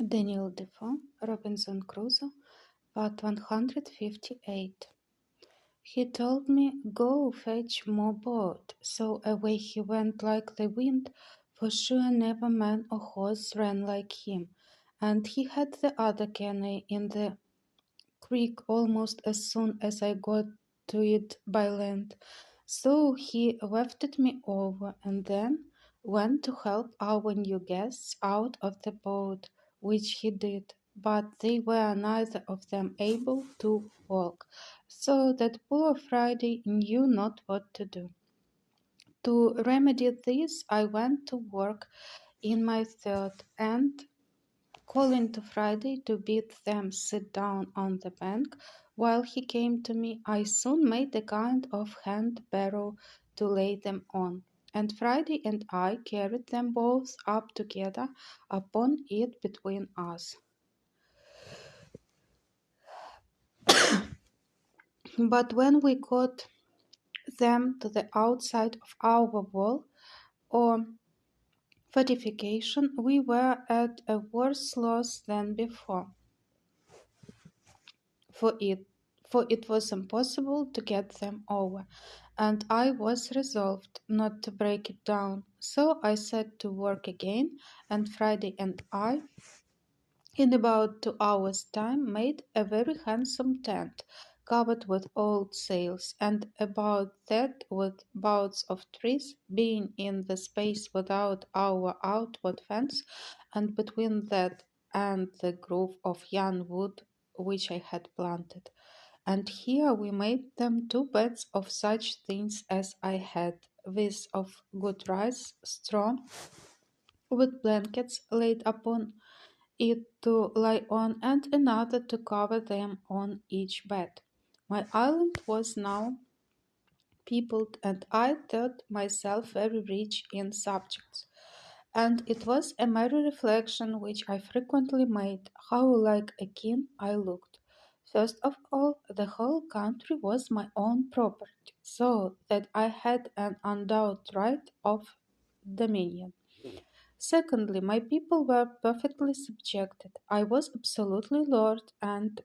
Daniel Defoe, Robinson Crusoe, Part 158. He told me, "Go fetch more boat." So away he went like the wind, for sure never man or horse ran like him. And he had the other canoe in the creek almost as soon as I got to it by land. So he wafted me over and then went to help our new guests out of the boat, which he did, but they were neither of them able to walk, so that poor Friday knew not what to do. To remedy this, I went to work in my third and calling to Friday to bid them sit down on the bank while he came to me, I soon made a kind of hand barrow to lay them on, and Friday and I carried them both up together upon it between us. But when we got them to the outside of our wall or fortification, we were at a worse loss than before. for it, for it was impossible to get them over, and I was resolved not to break it down. So I set to work again, and Friday and I, in about 2 hours' time, made a very handsome tent, covered with old sails, and about that with boughs of trees, being in the space without our outward fence, and between that and the grove of young wood which I had planted. And here we made them 2 beds of such things as I had, viz. Of good rice, straw, with blankets laid upon it to lie on, and another to cover them on each bed. My island was now peopled, and I thought myself very rich in subjects. And it was a merry reflection which I frequently made, how like a king I looked. First of all, the whole country was my own property, so that I had an undoubted right of dominion. Secondly, my people were perfectly subjected. I was absolutely lord and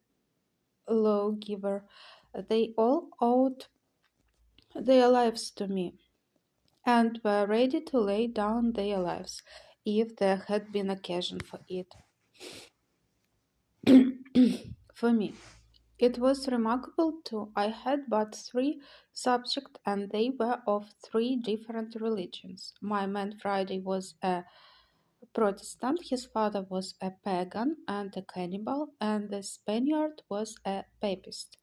lawgiver. They all owed their lives to me, and were ready to lay down their lives if there had been occasion for it. For me, it was remarkable too. I had but 3 subjects, and they were of 3 different religions. My man Friday was a Protestant, his father was a pagan and a cannibal, and the Spaniard was a papist.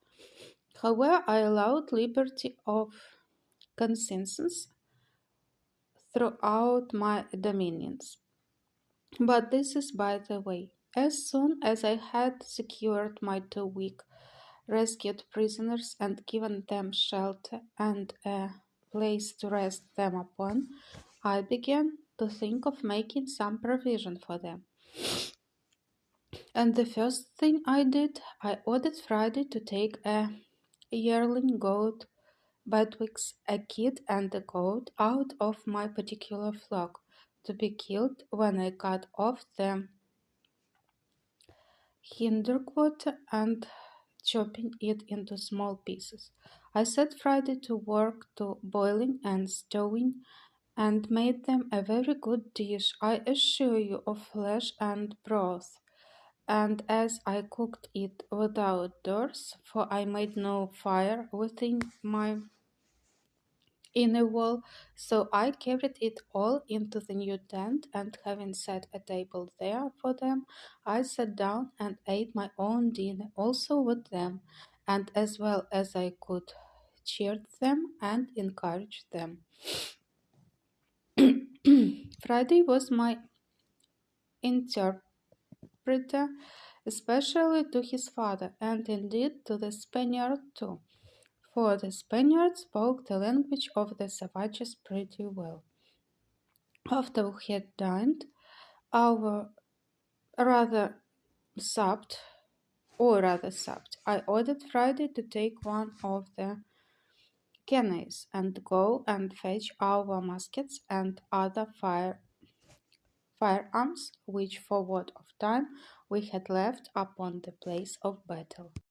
However, I allowed liberty of conscience throughout my dominions. But this is by the way. As soon as I had secured my 2 weak rescued prisoners and given them shelter and a place to rest them upon, I began to think of making some provision for them. And the first thing I did, I ordered Friday to take a yearling goat betwixt a kid and a goat out of my particular flock, to be killed when I cut off the hinder quarter and chopping it into small pieces. I set Friday to work to boiling and stewing, and made them a very good dish, I assure you, of flesh and broth. And as I cooked it without doors, for I made no fire within my inner wall, so I carried it all into the new tent, and having set a table there for them, I sat down and ate my own dinner also with them, and as well as I could, cheered them and encouraged them. Friday was my interpreter, especially to his father, and indeed to the Spaniard too, for the Spaniard spoke the language of the savages pretty well. After we had dined, our rather supped, I ordered Friday to take one of the canoes and go and fetch our muskets and other firearms, which for want of time we had left upon the place of battle.